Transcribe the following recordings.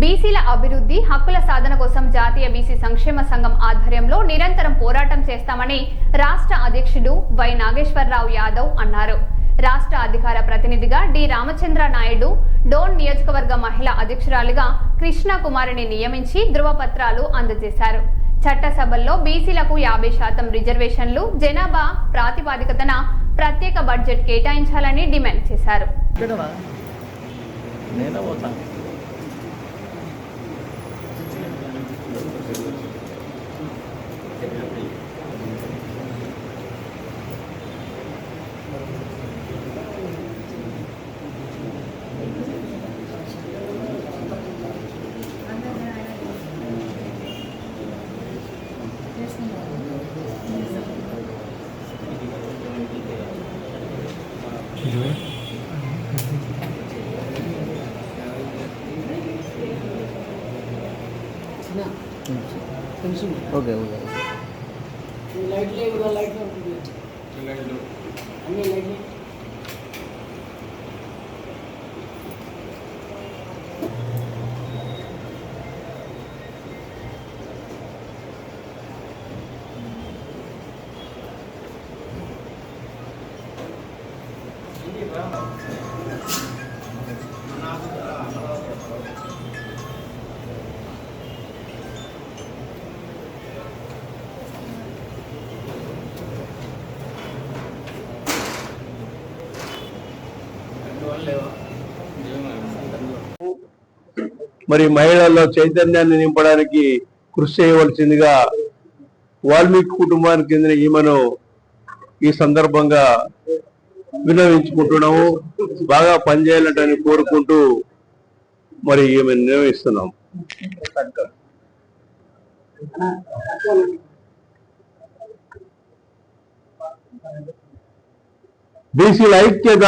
బీసీల అభివృద్ధి హక్కుల సాధన కోసం జాతీయ బీసీ సంక్షేమ సంఘం ఆధ్వర్యంలో నిరంతరం పోరాటం చేస్తామని రాష్ట్ర అధ్యక్షుడు వై నాగేశ్వరరావు యాదవ్ అన్నారు. రాష్ట్ర అధికార ప్రతినిధిగా డి రామచంద్ర నాయుడు డోన్ నియోజకవర్గ మహిళా అధ్యక్షురాలిగా కృష్ణ కుమారిని నియమించి ధృవపత్రాలు అందజేశారు. చట్టసభల్లో బీసీలకు 50% రిజర్వేషన్లు జనాభా ప్రాతిపదికన ప్రత్యేక బడ్జెట్ కేటాయించాలని డిమాండ్ చేశారు. ఓకే మరి మహిళల్లో చైతన్యాన్ని నింపడానికి కృషి చేయవలసిందిగా వాల్మీకి కుటుంబానికి చెందిన ఈమెను ఈ సందర్భంగా విన్నవించుకుంటున్నాము. బాగా పనిచేయాలంటని కోరుకుంటూ మరి ఈమె నిర్వహిస్తున్నాం. బీసీల ఐక్యత,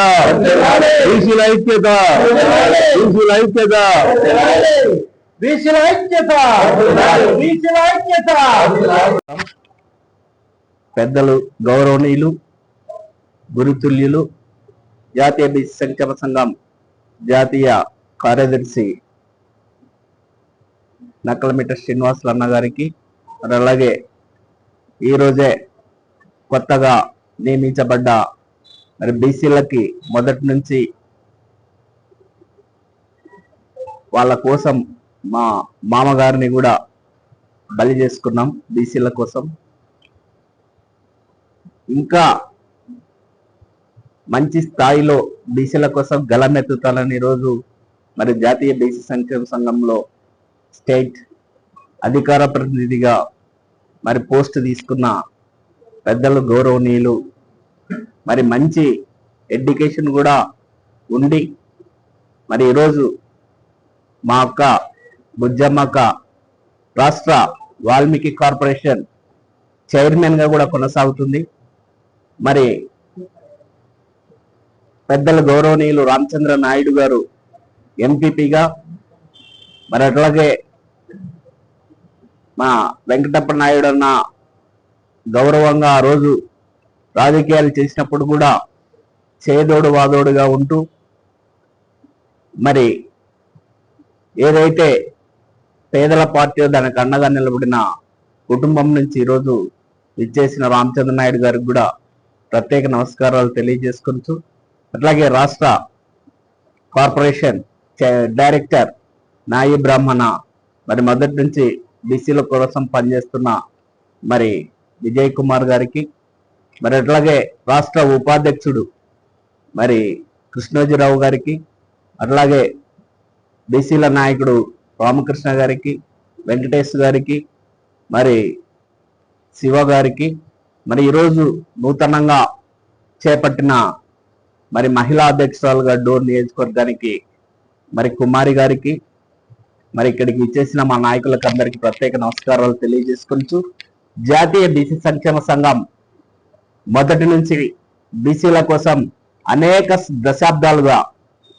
బీసీల ఐక్యత, బీసీల ఐక్యత, బీసీల ఐక్యత, బీసీల ఐక్యత. పెద్దలు, గౌరవనీయులు, గురుతుల్యులు, జాతీయ బీసీ సంక్షేమ సంఘం జాతీయ కార్యదర్శి నక్కలమిట్ట శ్రీనివాసులు అన్న గారికి, అలాగే ఈరోజే కొత్తగా నియమించబడ్డ మరి బీసీలకి మొదటి నుంచి వాళ్ళ కోసం మా మామగారిని కూడా బలి చేసుకున్నాం బీసీల కోసం. ఇంకా మంచి స్థాయిలో బీసీల కోసం గలమెత్తుతానని రోజు మరి జాతీయ బీసీ సంక్షేమ సంఘంలో స్టేట్ అధికార ప్రతినిధిగా మరి పోస్ట్ తీసుకున్న పెద్దలు, గౌరవనీయులు, మరి మంచి ఎడ్యుకేషన్ కూడా ఉండి మరి ఈరోజు మా అక్క బుజ్జమ్మక్క రాష్ట్ర వాల్మీకి కార్పొరేషన్ చైర్మన్ గా కూడా కొనసాగుతుంది. మరి పెద్దల గౌరవనీయులు రామచంద్ర నాయుడు గారు ఎంపీపీగా, మరి అట్లాగే మా వెంకటప్ప నాయుడు అన్న గౌరవంగా ఆ రోజు రాజకీయాలు చేసినప్పుడు కూడా చేదోడు వాదోడుగా ఉంటూ మరి ఏదైతే పేదల పార్టీ దానికి అండగా నిలబడిన కుటుంబం నుంచి ఈరోజు ఇచ్చేసిన రామచంద్ర నాయుడు గారికి కూడా ప్రత్యేక నమస్కారాలు తెలియజేసుకుంటూ, అట్లాగే రాష్ట్ర కార్పొరేషన్ డైరెక్టర్ నాయి బ్రాహ్మణ మరి మొదటి నుంచి బీసీల కోసం పనిచేస్తున్న మరి విజయ్ కుమార్ గారికి, మరి అట్లాగే రాష్ట్ర ఉపాధ్యక్షుడు మరి కృష్ణోజీరావు గారికి, అట్లాగే బీసీల నాయకుడు రామకృష్ణ గారికి, వెంకటేష్ గారికి, మరి శివ గారికి, మరి ఈరోజు నూతనంగా చేపట్టిన మరి మహిళా అధ్యక్షురాలుగా డోర్ నియోజకవర్గానికి మరి కుమారి గారికి, మరి ఇక్కడికి ఇచ్చేసిన మా నాయకులకు అందరికీ ప్రత్యేక నమస్కారాలు తెలియజేసుకుంటూ, జాతీయ బీసీ సంక్షేమ సంఘం మొదటి నుంచి బీసీల కోసం అనేక దశాబ్దాలుగా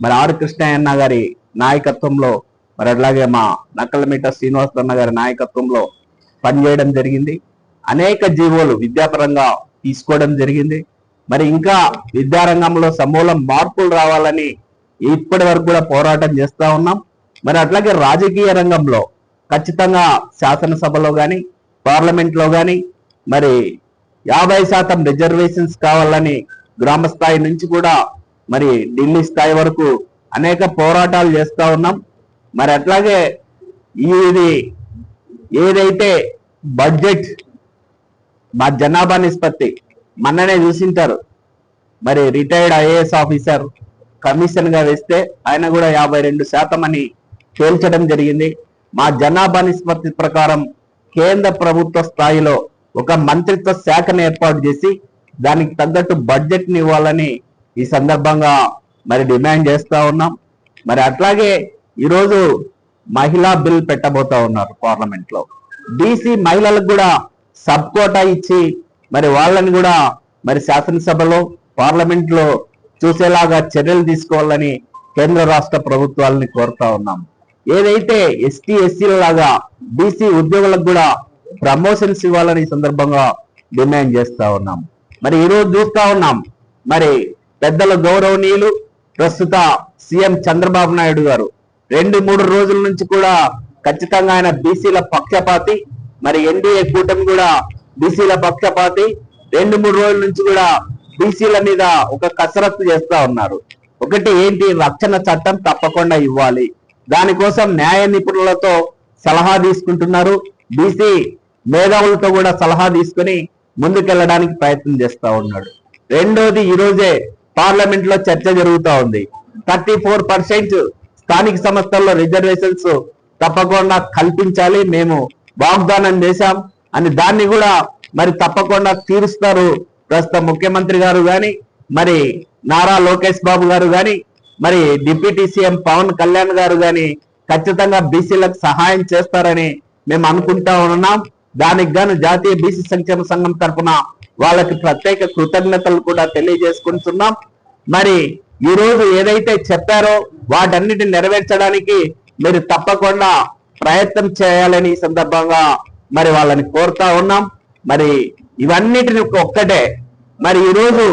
మరి ఆర్ కృష్ణయ్య గారి నాయకత్వంలో, మరి అట్లాగే మా నక్కలమిట్ట శ్రీనివాసులు అన్న గారి నాయకత్వంలో పనిచేయడం జరిగింది. అనేక జీవోలు విద్యాపరంగా తీసుకోవడం జరిగింది. మరి ఇంకా విద్యారంగంలో సమూలం మార్పులు రావాలని ఇప్పటి వరకు కూడా పోరాటం చేస్తా ఉన్నాం. మరి అట్లాగే రాజకీయ రంగంలో ఖచ్చితంగా శాసనసభలో కానీ పార్లమెంట్లో కానీ మరి 50% రిజర్వేషన్స్ కావాలని గ్రామ స్థాయి నుంచి కూడా మరి ఢిల్లీ స్థాయి వరకు అనేక పోరాటాలు చేస్తా ఉన్నాం. మరి అట్లాగే ఇది ఏదైతే బడ్జెట్ మా జనాభా నిష్పత్తి మొన్ననే చూసింటారు, మరి రిటైర్డ్ ఐఏఎస్ ఆఫీసర్ కమిషన్ గా వేస్తే ఆయన కూడా 52% అని తేల్చడం జరిగింది. మా జనాభా నిష్పత్తి ప్రకారం కేంద్ర ప్రభుత్వ స్థాయిలో ఒక మంత్రిత్వ శాఖను ఏర్పాటు చేసి దానికి తగ్గట్టు బడ్జెట్ ని ఇవ్వాలని ఈ సందర్భంగా మరి డిమాండ్ చేస్తా ఉన్నాం. మరి అట్లాగే ఈరోజు మహిళా బిల్ పెట్టబోతా ఉన్నారు పార్లమెంట్ లో. బీసీ మహిళలకు కూడా సబ్ కోటా ఇచ్చి మరి వాళ్ళని కూడా మరి శాసనసభలో పార్లమెంట్ లో చూసేలాగా చర్యలు తీసుకోవాలని కేంద్ర రాష్ట్ర ప్రభుత్వాలని కోరుతా ఉన్నాం. ఏదైతే ఎస్టీ ఎస్సీల లాగా బీసీ ఉద్యోగులకు కూడా ప్రమోషన్స్ ఇవ్వాలని ఈ సందర్భంగా డిమాండ్ చేస్తా ఉన్నాం. మరి ఈరోజు చూస్తా ఉన్నాం, మరి పెద్దల గౌరవనీయులు ప్రస్తుత సీఎం చంద్రబాబు నాయుడు గారు 2-3 రోజుల నుంచి కూడా ఖచ్చితంగా ఆయన బీసీల పక్షపాతి, మరి ఎన్డీఏ కూటమి కూడా బీసీల పక్షపాతి. 2-3 రోజుల నుంచి కూడా బీసీల మీద ఒక కసరత్తు చేస్తా ఉన్నారు. ఒకటి ఏంటి, రక్షణ చట్టం తప్పకుండా ఇవ్వాలి, దానికోసం న్యాయ నిపుణులతో సలహా తీసుకుంటున్నారు. బీసీ మేధావులతో కూడా సలహా తీసుకుని ముందుకెళ్ళడానికి ప్రయత్నం చేస్తా ఉన్నాడు. రెండోది, ఈ రోజే పార్లమెంట్ లో చర్చ జరుగుతా ఉంది. 34% స్థానిక సంస్థల్లో రిజర్వేషన్స్ తప్పకుండా కల్పించాలి, మేము వాగ్దానం చేశాం అని దాన్ని కూడా మరి తప్పకుండా తీరుస్తారు ప్రస్తుత ముఖ్యమంత్రి గారు గాని, మరి నారా లోకేష్ బాబు గారు గాని, మరి డిప్యూటీ సీఎం పవన్ కళ్యాణ్ గారు గాని ఖచ్చితంగా బీసీలకు సహాయం చేస్తారని మేము అనుకుంటా ఉన్నాం. దానికి గాను జాతీయ బీసీ సంక్షేమ సంఘం తరఫున వాళ్ళకి ప్రత్యేక కృతజ్ఞతలు కూడా తెలియజేసుకుంటున్నాం. మరి ఈ రోజు ఏదైతే చెప్పారో వాటన్నిటిని నెరవేర్చడానికి మీరు తప్పకుండా ప్రయత్నం చేయాలని ఈ సందర్భంగా మరి వాళ్ళని కోరుతా ఉన్నాం. మరి ఇవన్నిటిని ఒక్కటే, మరి ఈరోజు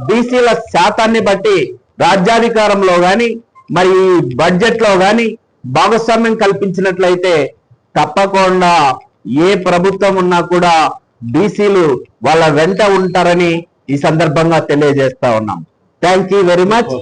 బీసీల శాతాన్ని బట్టి రాజ్యాధికారంలో గాని మరి బడ్జెట్ లో గాని భాగస్వామ్యం కల్పించినట్లయితే తప్పకుండా ఏ ప్రభుత్వం ఉన్నా కూడా బీసీలు వాళ్ళ వెంట ఉంటారని ఈ సందర్భంగా తెలియజేస్తా ఉన్నాం. Thank you very much.